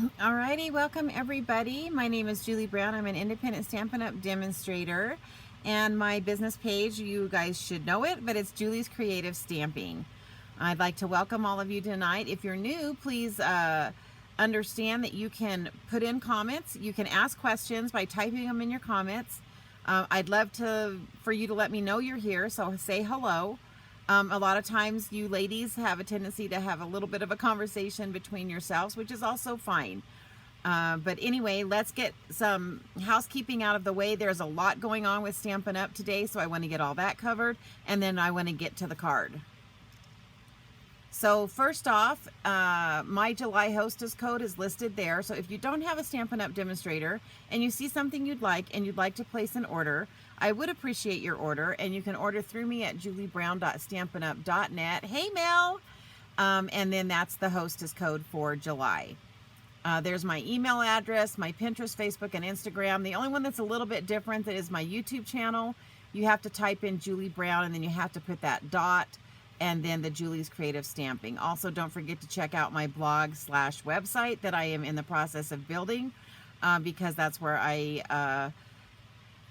Alrighty, welcome everybody. My name is Julie Brown. I'm an independent Stampin' Up! Demonstrator, and my business page, you guys should know it, but it's Julie's Creative Stamping. I'd like to welcome all of you tonight. If you're new, please understand that you can put in comments. You can ask questions by typing them in your comments. I'd love for you to let me know you're here, so say hello. A lot of times you ladies have a tendency to have a little bit of a conversation between yourselves, which is also fine. But anyway, let's get some housekeeping out of the way. There's a lot going on with Stampin' Up! Today, so I want to get all that covered, and then I want to get to the card. So first off, my July hostess code is listed there. So if you don't have a Stampin' Up! Demonstrator and you see something you'd like and you'd like to place an order, I would appreciate your order, and you can order through me at juliebrown.stampinup.net. Hey, Mel! And then that's the hostess code for July. There's my email address, my Pinterest, Facebook, and Instagram. The only one that's a little bit different is my YouTube channel. You have to type in Julie Brown, and then you have to put that dot and then the Julie's Creative Stamping. Also, don't forget to check out my blog/website that I am in the process of building, because that's where I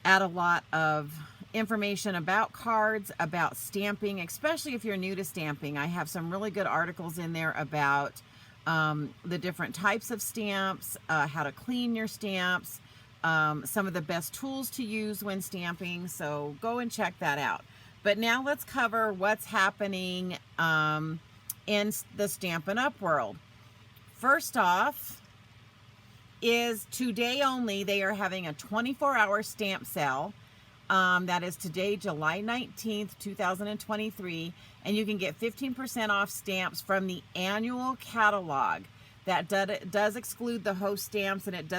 add a lot of information about cards, about stamping, especially if you're new to stamping. I have some really good articles in there about the different types of stamps, how to clean your stamps, some of the best tools to use when stamping, so go and check that out. But now let's cover what's happening in the Stampin' Up! World. First off is today only, they are having a 24-hour stamp sale. That is today, July 19th, 2023, and you can get 15% off stamps from the annual catalog. That does exclude the host stamps, and it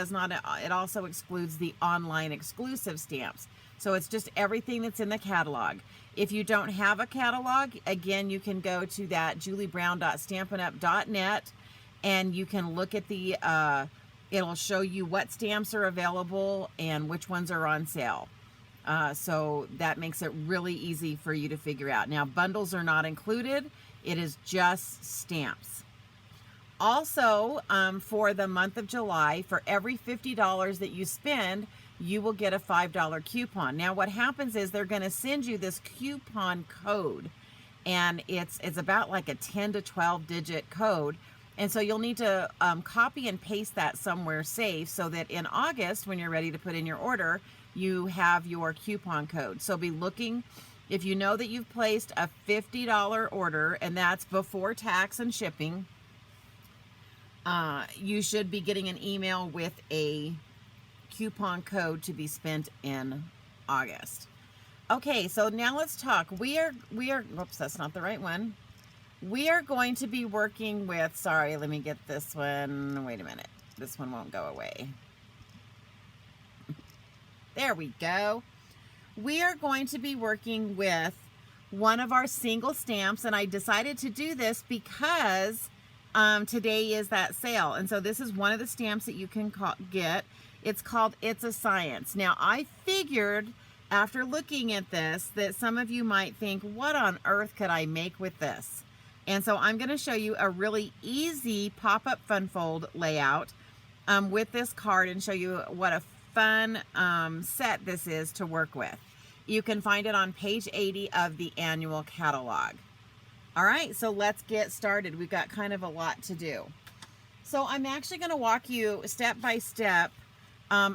also excludes the online exclusive stamps. So it's just everything that's in the catalog. If you don't have a catalog, again, you can go to that juliebrown.stampinup.net, and you can look at the, it'll show you what stamps are available and which ones are on sale. So that makes it really easy for you to figure out. Now, bundles are not included. It is just stamps. Also, for the month of July, for every $50 that you spend, you will get a $5 coupon. Now, what happens is they're going to send you this coupon code, and it's about like a 10 to 12 digit code. And so you'll need to copy and paste that somewhere safe so that in August, when you're ready to put in your order, you have your coupon code. So be looking, if you know that you've placed a $50 order, and that's before tax and shipping, you should be getting an email with a coupon code to be spent in August. Okay, so now let's talk. We are, whoops, that's not the right one. We are going to be working with, sorry, let me get this one. Wait a minute. This one won't go away. There we go. We are going to be working with one of our single stamps, and I decided to do this because today is that sale. And so this is one of the stamps that you can get. It's called It's a Science. Now, I figured after looking at this that some of you might think, what on earth could I make with this? And so I'm going to show you a really easy pop-up fun fold layout with this card and show you what a fun set this is to work with. You can find it on page 80 of the annual catalog. All right, so let's get started. We've got kind of a lot to do. So I'm actually going to walk you step by step.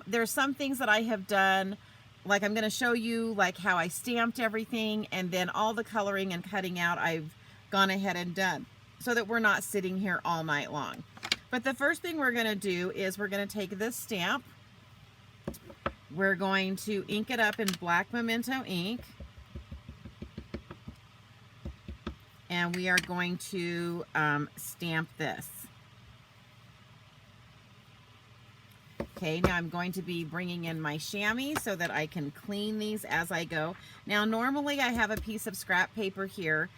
There's some things that I have done, like I'm going to show you like how I stamped everything, and then all the coloring and cutting out I've gone ahead and done so that we're not sitting here all night long. But the first thing we're going to do is we're going to take this stamp. We're going to ink it up in black memento ink. And we are going to stamp this. Okay, now I'm going to be bringing in my chamois so that I can clean these as I go. Now, normally I have a piece of scrap paper here.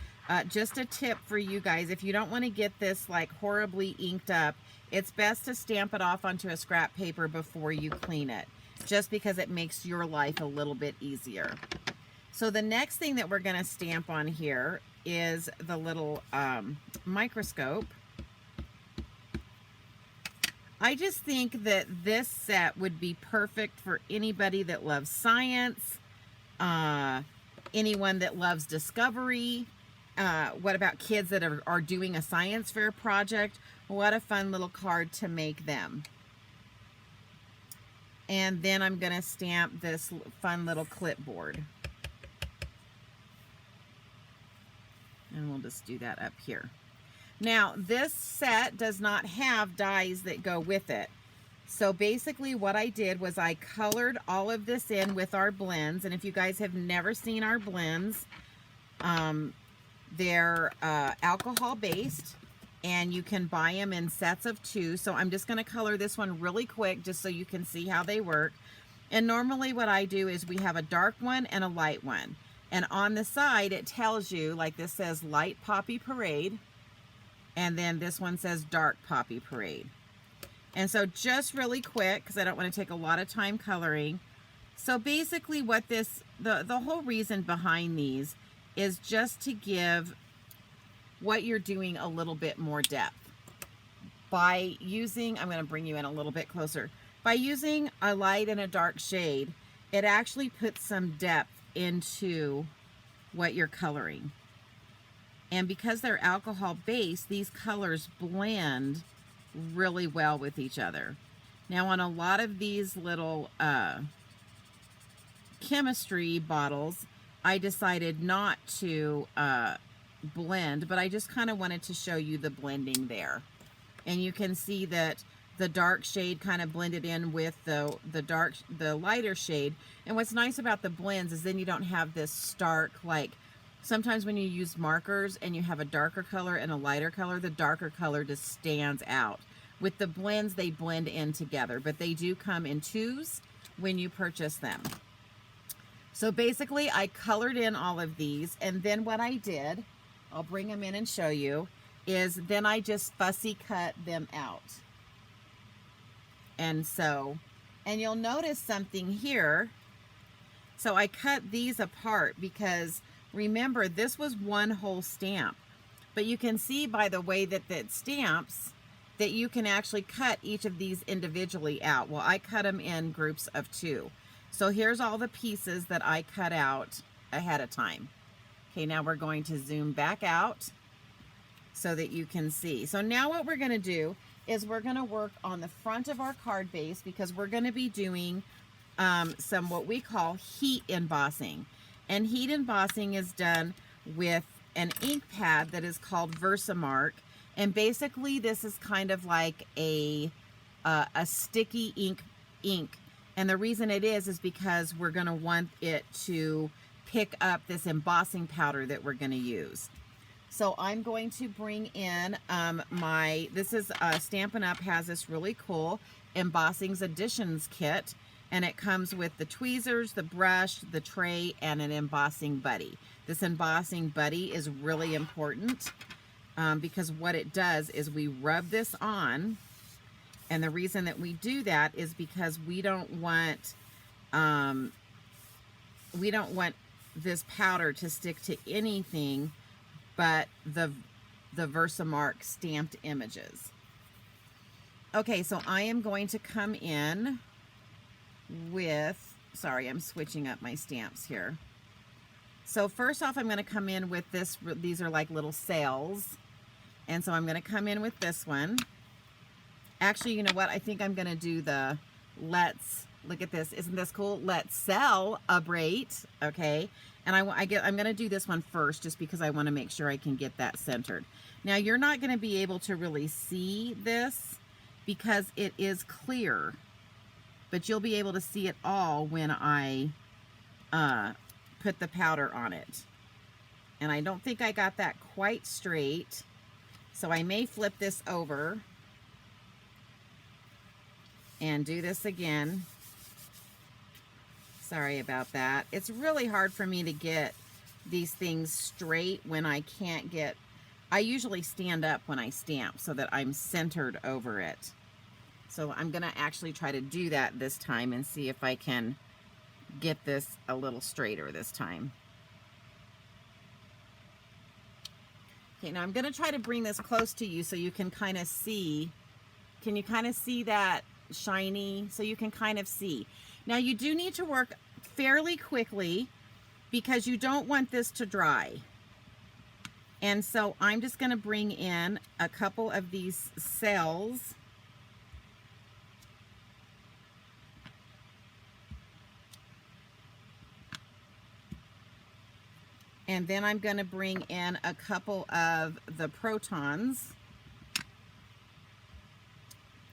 Just a tip for you guys, if you don't want to get this like horribly inked up, it's best to stamp it off onto a scrap paper before you clean it, just because it makes your life a little bit easier. So the next thing that we're going to stamp on here is the little microscope. I just think that this set would be perfect for anybody that loves science, anyone that loves discovery. What about kids that are doing a science fair project? What a fun little card to make them. And then I'm going to stamp this fun little clipboard. And we'll just do that up here. Now, this set does not have dies that go with it. So basically what I did was I colored all of this in with our blends. And if you guys have never seen our blends, they're alcohol based, and you can buy them in sets of 2. So I'm just going to color this one really quick just so you can see how they work. And normally what I do is we have a dark one and a light one. And on the side it tells you, like this says Light Poppy Parade, and then this one says Dark Poppy Parade. And so just really quick, because I don't want to take a lot of time coloring. So basically what this, the whole reason behind these is just to give what you're doing a little bit more depth. By using, I'm going to bring you in a little bit closer. By using a light and a dark shade, it actually puts some depth into what you're coloring. And because they're alcohol based, these colors blend really well with each other. Now on a lot of these little chemistry bottles, I decided not to blend, but I just kind of wanted to show you the blending there. And you can see that the dark shade kind of blended in with the lighter shade. And what's nice about the blends is then you don't have this stark, like sometimes when you use markers and you have a darker color and a lighter color, the darker color just stands out. With the blends, they blend in together, but they do come in 2s when you purchase them. So basically I colored in all of these, and then what I did, I'll bring them in and show you, is then I just fussy cut them out. And so, and you'll notice something here. So I cut these apart because remember, this was one whole stamp, but you can see by the way that it stamps that you can actually cut each of these individually out. Well, I cut them in groups of 2. So here's all the pieces that I cut out ahead of time. Okay, now we're going to zoom back out so that you can see. So now what we're going to do is we're going to work on the front of our card base, because we're going to be doing some what we call heat embossing. And heat embossing is done with an ink pad that is called Versamark. And basically this is kind of like a sticky ink. And the reason it is this we're going to want it to pick up this embossing powder that we're going to use. So I'm going to bring in this is Stampin' Up! Has this really cool Embossings Additions kit. And it comes with the tweezers, the brush, the tray, and an embossing buddy. This embossing buddy is really important because what it does is we rub this on. And the reason that we do that is because we don't want this powder to stick to anything but the Versamark stamped images. Okay, so I am going to come in with, sorry, I'm switching up my stamps here. So first off, I'm going to come in with this, these are like little sails. And so I'm going to come in with this one. Actually, you know what? I think I'm going to do the let's, look at this. Isn't this cool? Let's celebrate. Okay. And I'm going to do this one first just because I want to make sure I can get that centered. Now, you're not going to be able to really see this because it is clear, but you'll be able to see it all when I put the powder on it. And I don't think I got that quite straight, so I may flip this over and do this again. Sorry about that. It's really hard for me to get these things straight when I can't get, I usually stand up when I stamp so that I'm centered over it. So I'm going to actually try to do that this time and see if I can get this a little straighter this time. Okay, now I'm going to try to bring this close to you so you can kind of see Can you kind of see that shiny? So you can kind of see. Now you do need to work fairly quickly because you don't want this to dry. And so I'm just going to bring in a couple of these cells. And then I'm going to bring in a couple of the protons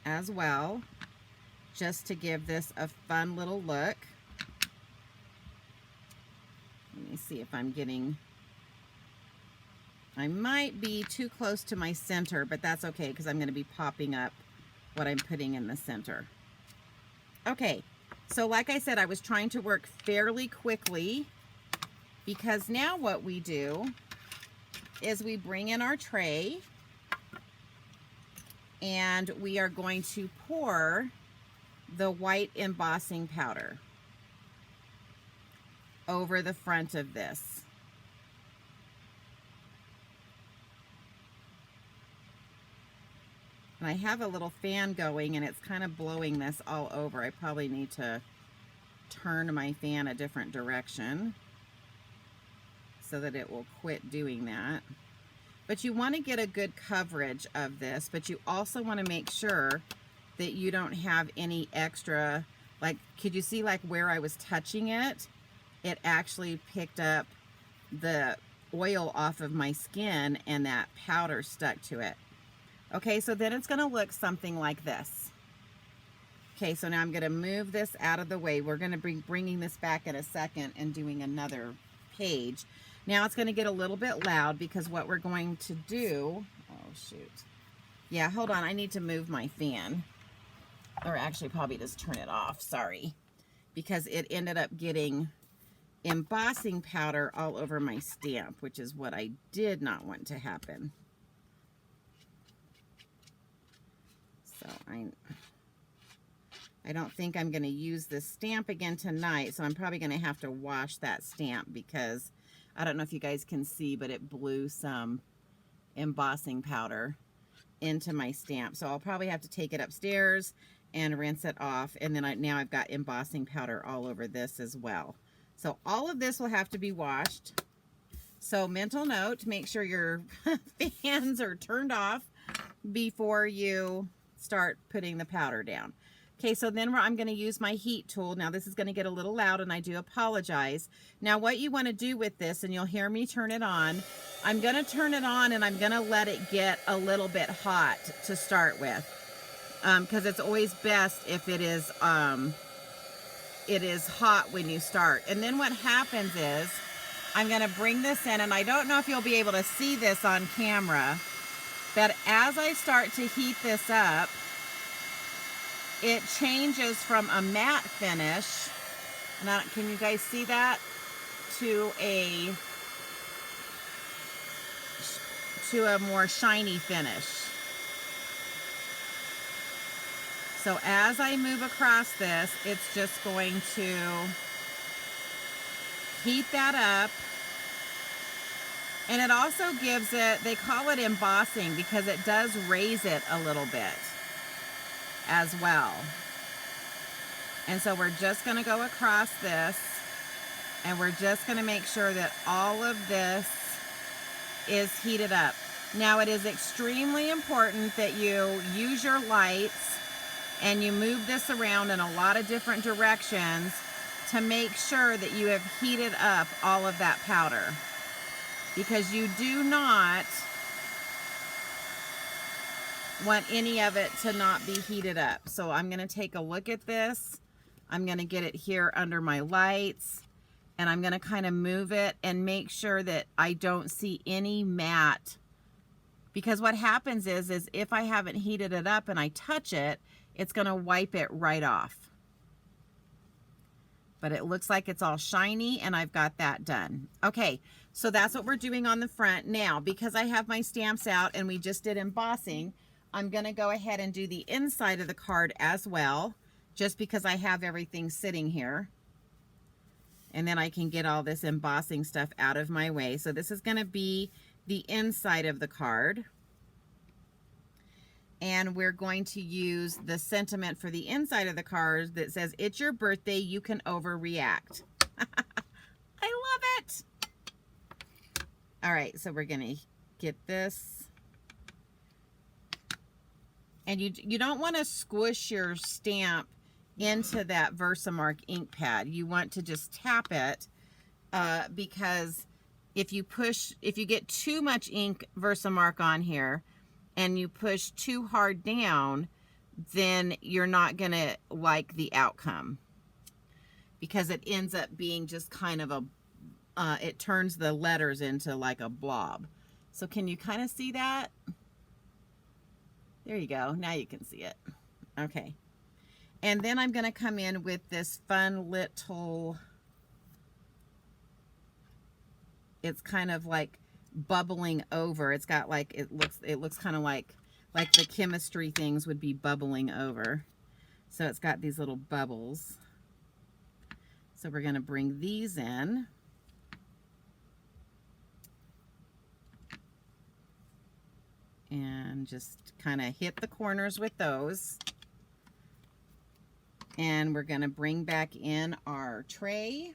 as well, just to give this a fun little look. Let me see if I'm getting... I might be too close to my center, but that's okay because I'm going to be popping up what I'm putting in the center. Okay, so like I said, I was trying to work fairly quickly because now what we do is we bring in our tray and we are going to pour the white embossing powder over the front of this. And I have a little fan going and it's kind of blowing this all over. I probably need to turn my fan a different direction so that it will quit doing that. But you want to get a good coverage of this, but you also want to make sure that you don't have any extra, like, could you see like where I was touching it? It actually picked up the oil off of my skin and that powder stuck to it. Okay, so then it's going to look something like this. Okay, so now I'm going to move this out of the way. We're going to be bringing this back in a second and doing another page. Now it's going to get a little bit loud because what we're going to do... Oh, shoot. Yeah, hold on. I need to move my fan. Or actually probably just turn it off. Sorry. Because it ended up getting embossing powder all over my stamp, which is what I did not want to happen. So I don't think I'm going to use this stamp again tonight, so I'm probably going to have to wash that stamp because I don't know if you guys can see, but it blew some embossing powder into my stamp. So I'll probably have to take it upstairs and rinse it off, and then now I've got embossing powder all over this as well. So all of this will have to be washed. So mental note, make sure your fans are turned off before you start putting the powder down. Okay, so then I'm going to use my heat tool. Now this is going to get a little loud and I do apologize. Now what you want to do with this, and you'll hear me turn it on, I'm going to turn it on and I'm going to let it get a little bit hot to start with. Because it's always best if it is hot when you start. And then what happens is I'm going to bring this in, and I don't know if you'll be able to see this on camera, but as I start to heat this up, it changes from a matte finish, and can you guys see that, to a more shiny finish. So as I move across this, it's just going to heat that up. And it also gives it, they call it embossing because it does raise it a little bit as well. And so we're just going to go across this, and we're just going to make sure that all of this is heated up. Now it is extremely important that you use your lights and you move this around in a lot of different directions to make sure that you have heated up all of that powder, because you do not want any of it to not be heated up. So I'm going to take a look at this. I'm going to get it here under my lights, and I'm going to kind of move it and make sure that I don't see any matte, because what happens is if I haven't heated it up and I touch it, it's going to wipe it right off. But it looks like it's all shiny, and I've got that done. Okay, so that's what we're doing on the front. Now, because I have my stamps out and we just did embossing, I'm going to go ahead and do the inside of the card as well, just because I have everything sitting here. And then I can get all this embossing stuff out of my way. So this is going to be the inside of the card. And we're going to use the sentiment for the inside of the card that says, "It's your birthday, you can overreact." I love it. All right, so we're gonna get this. And you don't want to squish your stamp into that Versamark ink pad. You want to just tap it because if you get too much ink Versamark on here and you push too hard down, then you're not gonna like the outcome, because it ends up being just kind of a, it turns the letters into like a blob. So can you kind of see that? There you go. Now you can see it. Okay. And then I'm going to come in with this fun little, it's kind of like bubbling over. It's got like, it looks kind of like the chemistry things would be bubbling over. So it's got these little bubbles. So we're going to bring these in. And just kind of hit the corners with those. And we're going to bring back in our tray.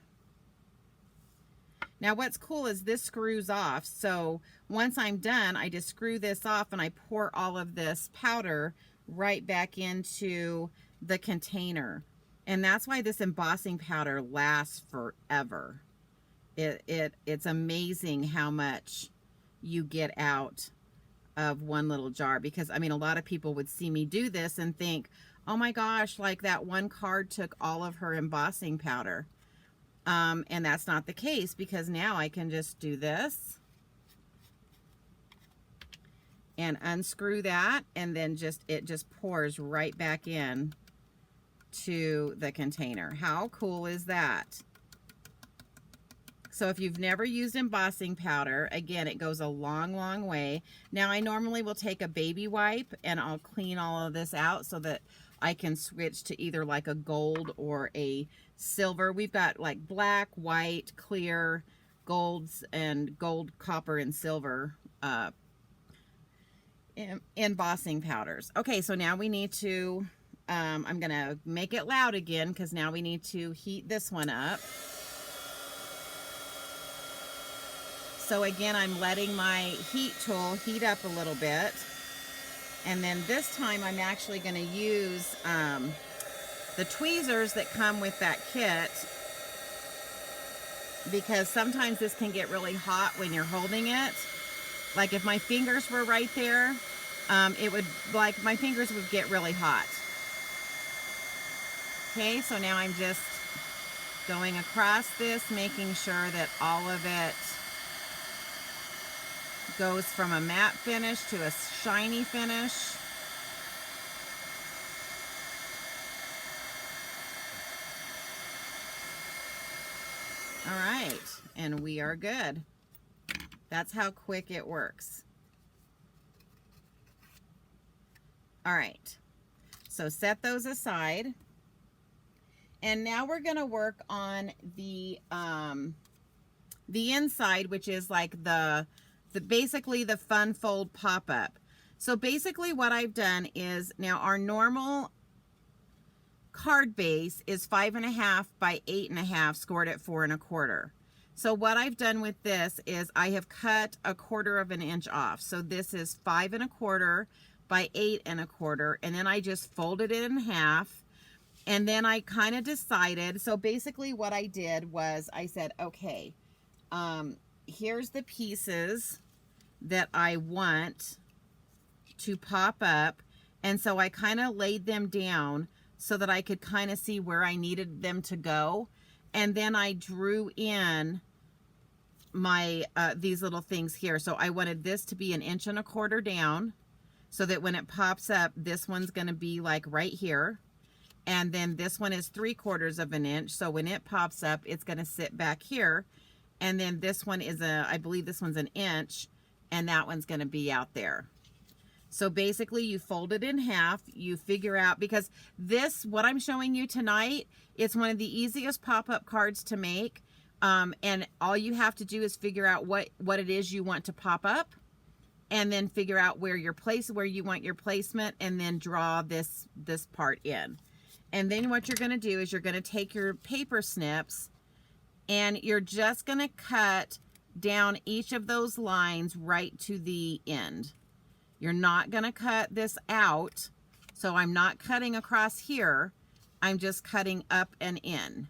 Now what's cool is this screws off. So once I'm done, I just screw this off and I pour all of this powder right back into the container. And that's why this embossing powder lasts forever. It's amazing how much you get out of one little jar, because I mean, a lot of people would see me do this and think, oh my gosh, like that one card took all of her embossing powder. And that's not the case, because now I can just do this and unscrew that, and then it just pours right back in to the container. How cool is that? So if you've never used embossing powder, again, it goes a long, long way. Now I normally will take a baby wipe and I'll clean all of this out so that I can switch to either like a gold or a silver. We've got like black, white, clear, golds, and gold, copper, and silver embossing powders. Okay, so now we need to, I'm gonna make it loud again because now we need to heat this one up. So again, I'm letting my heat tool heat up a little bit. And then this time I'm actually going to use the tweezers that come with that kit, because sometimes this can get really hot when you're holding it. Like if my fingers were right there, it would, like, my fingers would get really hot. Okay, so now I'm just going across this, making sure that all of it goes from a matte finish to a shiny finish. All right, and we are good. That's how quick it works. All right, so set those aside. And now we're gonna work on the inside, which is like basically the fun fold pop-up. So basically what I've done is, now our normal card base is 5.5 by 8.5, scored at 4 1/4. So what I've done with this is I have cut 1/4 of an inch off. So this is 5 1/4 by 8 1/4, and then I just folded it in half. And then I kind of decided, so basically what I did was I said, okay, here's the pieces that I want to pop up. And so I kind of laid them down so that I could kind of see where I needed them to go. And then I drew in my, these little things here. So I wanted this to be 1 1/4 down so that when it pops up, this one's going to be like right here. And then this one is 3/4 of an inch. So when it pops up, it's going to sit back here. And then this one is I believe this one's 1 inch, and that one's going to be out there. So basically you fold it in half, you figure out, because this, what I'm showing you tonight, it's one of the easiest pop-up cards to make. And all you have to do is figure out what it is you want to pop up. and then figure out where you want your placement, and then draw this part in. And then what you're going to do is you're going to take your paper snips and you're just going to cut down each of those lines right to the end. You're not going to cut this out. So I'm not cutting across here. I'm just cutting up and in.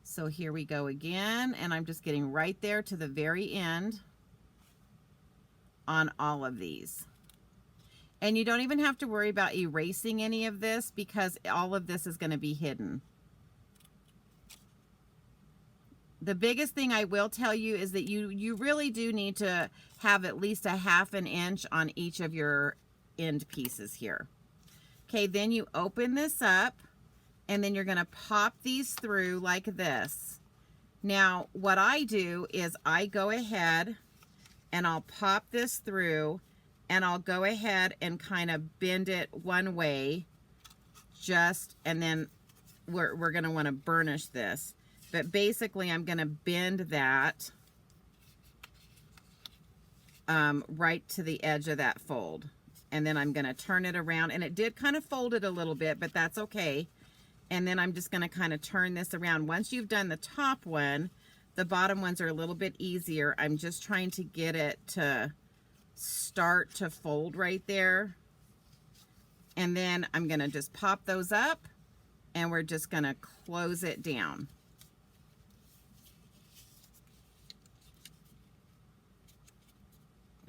So here we go again, and I'm just getting right there to the very end on all of these. And you don't even have to worry about erasing any of this because all of this is going to be hidden. The biggest thing I will tell you is that you really do need to have at least a 1/2 inch on each of your end pieces here. Okay, then you open this up, and then you're going to pop these through like this. Now, what I do is I go ahead and I'll pop this through, and I'll go ahead and kind of bend it one way, and then we're going to want to burnish this. But basically, I'm going to bend that right to the edge of that fold. And then I'm going to turn it around. And it did kind of fold it a little bit, but that's okay. And then I'm just going to kind of turn this around. Once you've done the top one, the bottom ones are a little bit easier. I'm just trying to get it to start to fold right there. And then I'm going to just pop those up, and we're just going to close it down.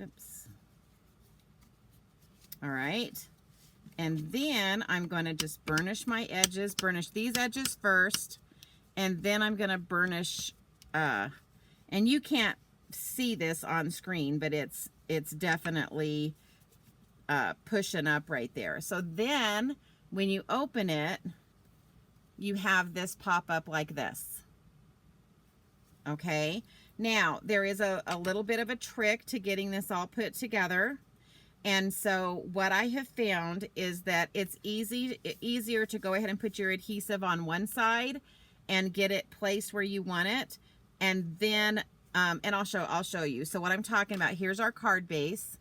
Oops. All right. And then I'm going to just burnish my edges, burnish these edges first, and then I'm going to burnish, and you can't see this on screen, but it's definitely pushing up right there. So then when you open it, you have this pop up like this. Okay. Now, there is a little bit of a trick to getting this all put together. And so what I have found is that it's easier to go ahead and put your adhesive on one side and get it placed where you want it. And then, and I'll show you. So what I'm talking about, here's our card base.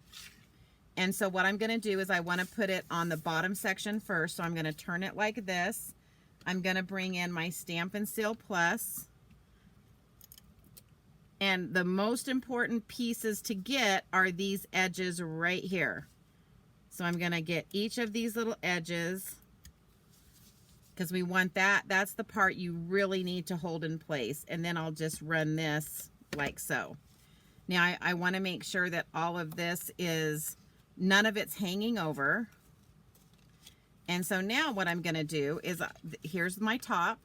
And so what I'm going to do is I want to put it on the bottom section first. So I'm going to turn it like this. I'm going to bring in my Stampin' Seal Plus. And the most important pieces to get are these edges right here. So I'm going to get each of these little edges because we want that. That's the part you really need to hold in place. And then I'll just run this like so. Now I want to make sure that all of this is, none of it's hanging over. And so now what I'm going to do is, here's my top.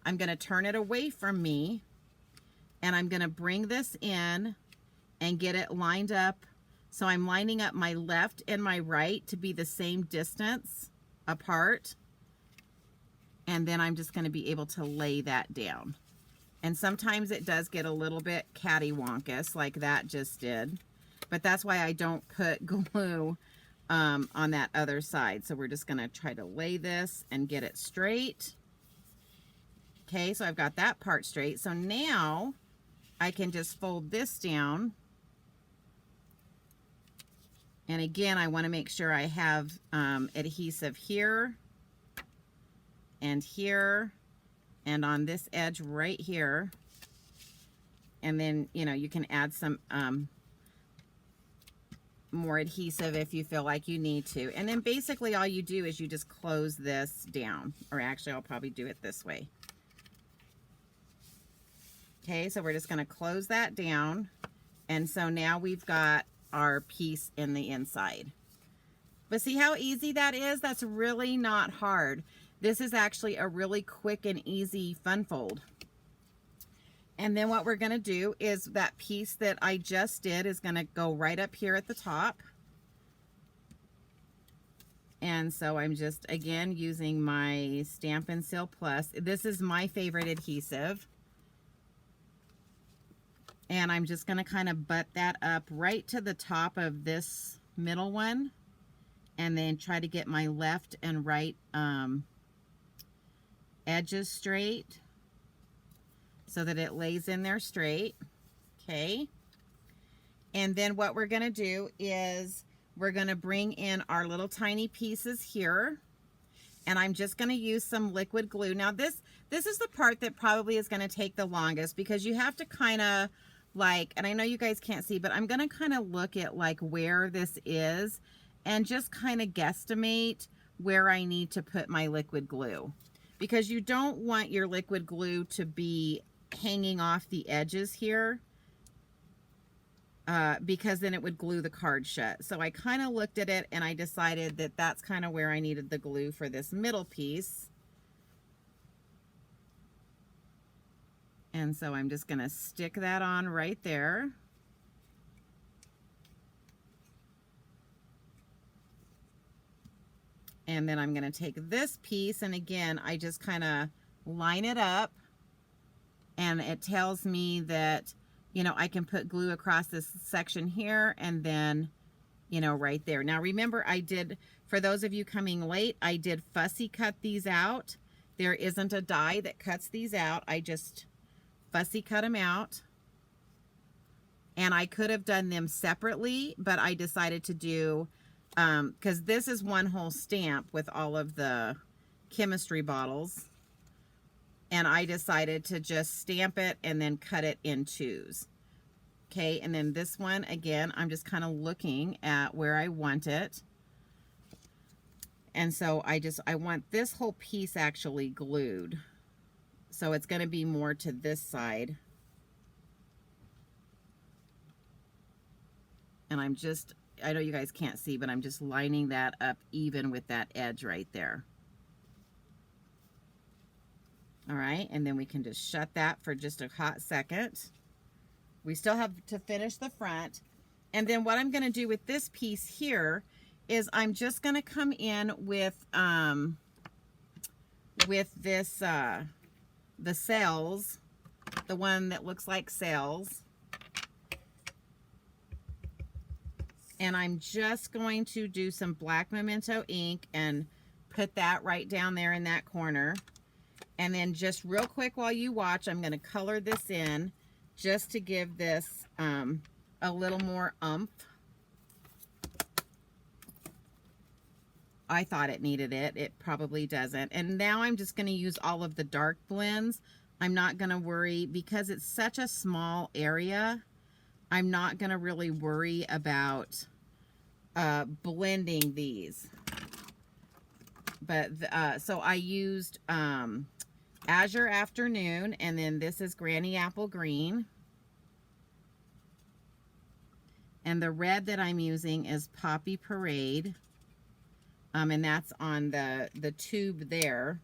I'm going to turn it away from me. And I'm going to bring this in and get it lined up. So I'm lining up my left and my right to be the same distance apart. And then I'm just going to be able to lay that down. And sometimes it does get a little bit cattywampus like that just did. But that's why I don't put glue on that other side. So we're just going to try to lay this and get it straight. Okay, so I've got that part straight. So now I can just fold this down. And again, I want to make sure I have adhesive here and here and on this edge right here. And then, you know, you can add some more adhesive if you feel like you need to. And then basically all you do is you just close this down. Or actually, I'll probably do it this way. Okay, so we're just going to close that down. And so now we've got our piece in the inside. But see how easy that is? That's really not hard. This is actually a really quick and easy fun fold. And then what we're going to do is that piece that I just did is going to go right up here at the top. And so I'm just, again, using my Stampin' Seal Plus. This is my favorite adhesive. And I'm just going to kind of butt that up right to the top of this middle one. And then try to get my left and right edges straight. so that it lays in there straight. Okay. And then what we're going to do is we're going to bring in our little tiny pieces here. And I'm just going to use some liquid glue. Now this is the part that probably is going to take the longest, because you have to kind of like, and I know you guys can't see, but I'm going to kind of look at like where this is and just kind of guesstimate where I need to put my liquid glue, because you don't want your liquid glue to be hanging off the edges here, because then it would glue the card shut. So I kind of looked at it and I decided that that's kind of where I needed the glue for this middle piece. And so I'm just going to stick that on right there. And then I'm going to take this piece, and again, I just kind of line it up, and it tells me that, you know, I can put glue across this section here, and then, you know, right there. Now remember, I did, for those of you coming late, I did fussy cut these out. There isn't a die that cuts these out. I just fussy cut them out. And I could have done them separately, but I decided to do, because this is one whole stamp with all of the chemistry bottles. And I decided to just stamp it and then cut it in twos. Okay, and then this one, again, I'm just kind of looking at where I want it. And so I want this whole piece actually glued. So it's going to be more to this side. And I'm just, I know you guys can't see, but I'm just lining that up even with that edge right there. All right, and then we can just shut that for just a hot second. We still have to finish the front. And then what I'm going to do with this piece here is I'm just going to come in with this, the cells, the one that looks like cells. And I'm just going to do some black memento ink and put that right down there in that corner. And then just real quick while you watch, I'm going to color this in just to give this a little more oomph. I thought it needed it. It probably doesn't. And now I'm just going to use all of the dark blends. I'm not going to worry, because it's such a small area, I'm not going to really worry about blending these. But so I used Azure Afternoon, and then this is Granny Apple Green. And the red that I'm using is Poppy Parade. And that's on the tube there.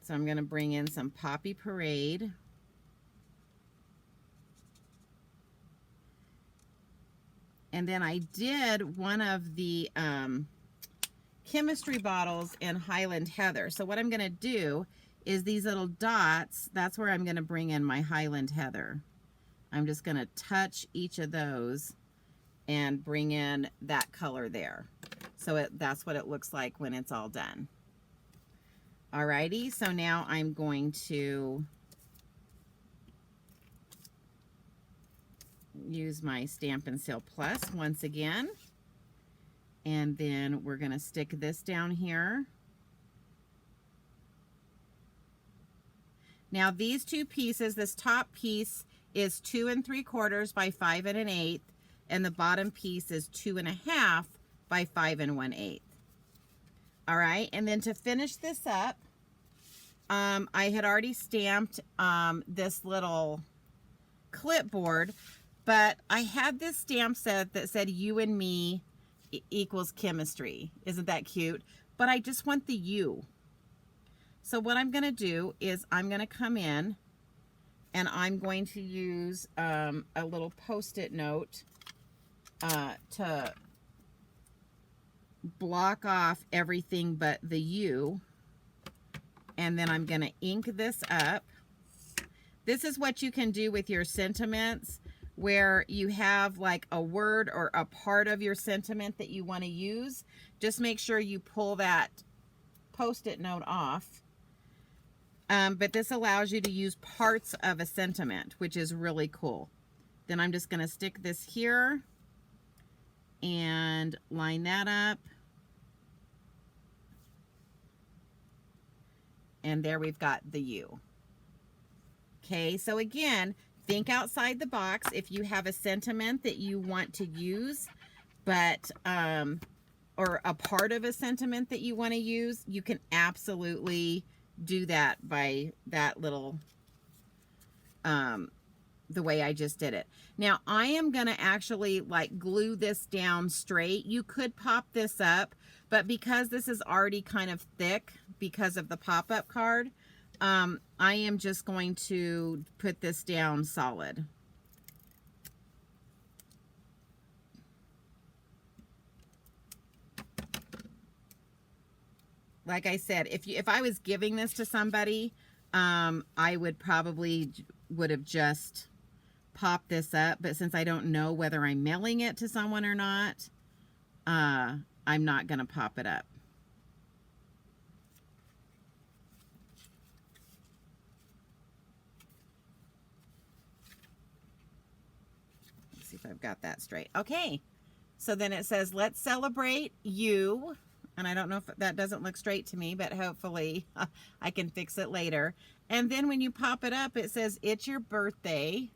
So I'm going to bring in some Poppy Parade. And then I did one of the chemistry bottles in Highland Heather. So what I'm going to do is these little dots, that's where I'm going to bring in my Highland Heather. I'm just going to touch each of those and bring in that color there. So that's what it looks like when it's all done. Alrighty, so now I'm going to use my Stampin' Seal Plus once again. And then we're going to stick this down here. Now these two pieces, this top piece is 2 3/4 by 5 1/8, and the bottom piece is 2 1/2 by 5 1/8. All right, and then to finish this up, I had already stamped this little clipboard, but I had this stamp set that said "You and Me equals chemistry." Isn't that cute? But I just want the U. So what I'm going to do is I'm going to come in and I'm going to use a little Post-it note to block off everything but the U. And then I'm going to ink this up. This is what you can do with your sentiments, where you have like a word or a part of your sentiment that you want to use. Just make sure you pull that Post-it note off. But this allows you to use parts of a sentiment, which is really cool. Then I'm just going to stick this here and line that up. And there we've got the U. Okay, so again, think outside the box. If you have a sentiment that you want to use, but or a part of a sentiment that you want to use, you can absolutely do that by that little the way I just did it. Now I am going to actually like glue this down straight. You could pop this up, but because this is already kind of thick because of the pop-up card, I am just going to put this down solid. Like I said, if I was giving this to somebody, I would probably would have just popped this up. But since I don't know whether I'm mailing it to someone or not, I'm not going to pop it up. Let's see if I've got that straight. Okay. So then it says, let's celebrate you. And I don't know if that doesn't look straight to me, but hopefully I can fix it later. And then when you pop it up, it says, it's your birthday.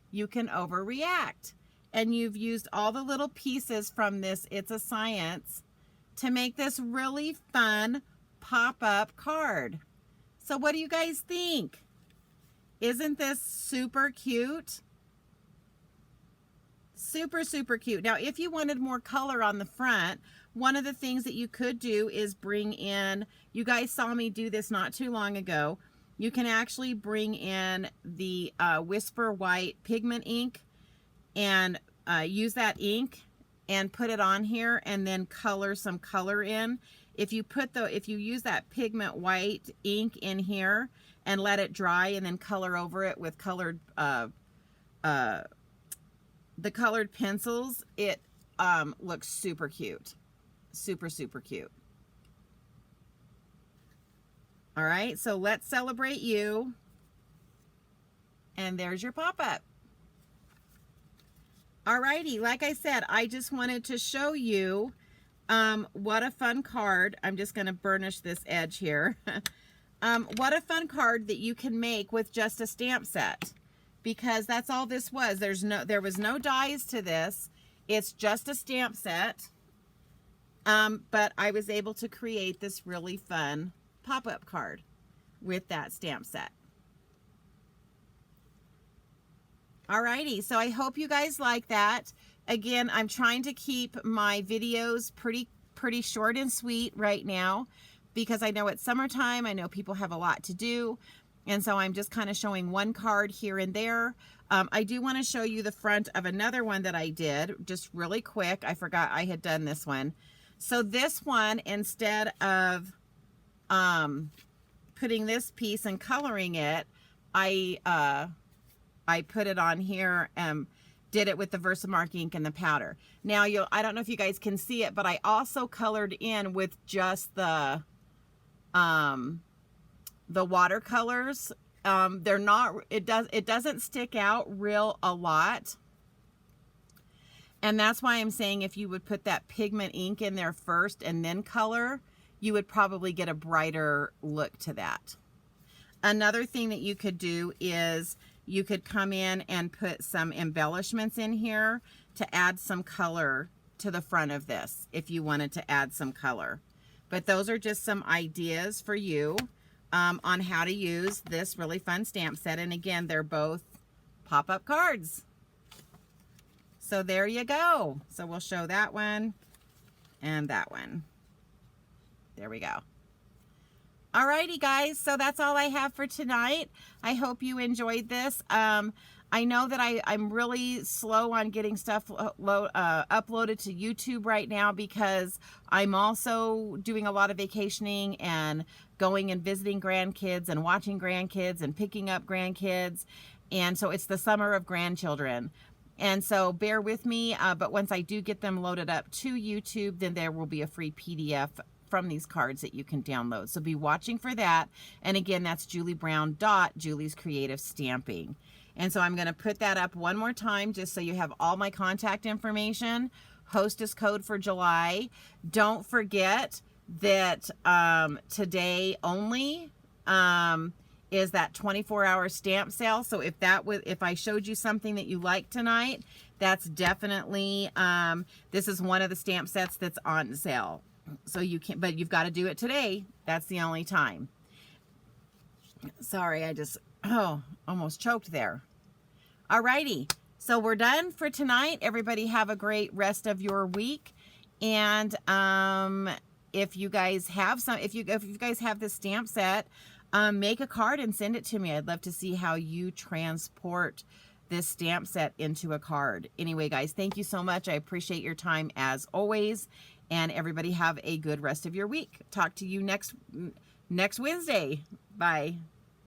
You can overreact. And you've used all the little pieces from this It's a Science to make this really fun pop-up card. So what do you guys think? Isn't this super cute? Super, super cute. Now, if you wanted more color on the front, one of the things that you could do is bring in, you guys saw me do this not too long ago. You can actually bring in the Whisper White pigment ink and use that ink and put it on here and then color some color in. If you use that pigment white ink in here and let it dry and then color over it with colored the colored pencils, it looks super cute. Super, super cute. All right, so let's celebrate you. And there's your pop-up. All righty, like I said, I just wanted to show you what a fun card. I'm just going to burnish this edge here. What a fun card that you can make with just a stamp set, because that's all this was. There was no dies to this. It's just a stamp set. But I was able to create this really fun pop-up card with that stamp set. Alrighty, so I hope you guys like that. Again, I'm trying to keep my videos pretty short and sweet right now, because I know it's summertime. I know people have a lot to do. And so I'm just kind of showing one card here and there. I do want to show you the front of another one that I did just really quick. I forgot I had done this one. So this one, instead of putting this piece and coloring it, I put it on here and did it with the Versamark ink and the powder. Now, I don't know if you guys can see it, but I also colored in with just the watercolors. They're not, it doesn't stick out a lot. And that's why I'm saying if you would put that pigment ink in there first and then color, you would probably get a brighter look to that. Another thing that you could do is you could come in and put some embellishments in here to add some color to the front of this if you wanted to add some color. But those are just some ideas for you on how to use this really fun stamp set. And again, they're both pop-up cards. So there you go. So we'll show that one and that one. There we go. Alrighty, guys. So that's all I have for tonight. I hope you enjoyed this. I know that I'm really slow on getting stuff uploaded to YouTube right now, because I'm also doing a lot of vacationing and going and visiting grandkids and watching grandkids and picking up grandkids. And so it's the summer of grandchildren. And so bear with me, but once I do get them loaded up to YouTube, then there will be a free PDF from these cards that you can download. So be watching for that. And again, that's Julie's Creative Stamping. And so I'm going to put that up one more time just so you have all my contact information. Hostess code for July. Don't forget that today only is that 24-hour stamp sale. So if I showed you something that you like tonight, that's definitely this is one of the stamp sets that's on sale. So you can't, but you've got to do it today. That's the only time. Sorry, I just almost choked there. Alrighty, so we're done for tonight. Everybody have a great rest of your week. And if you guys have if you guys have this stamp set, make a card and send it to me. I'd love to see how you transport this stamp set into a card. Anyway, guys, thank you so much. I appreciate your time as always. And everybody have a good rest of your week. Talk to you next Wednesday. Bye.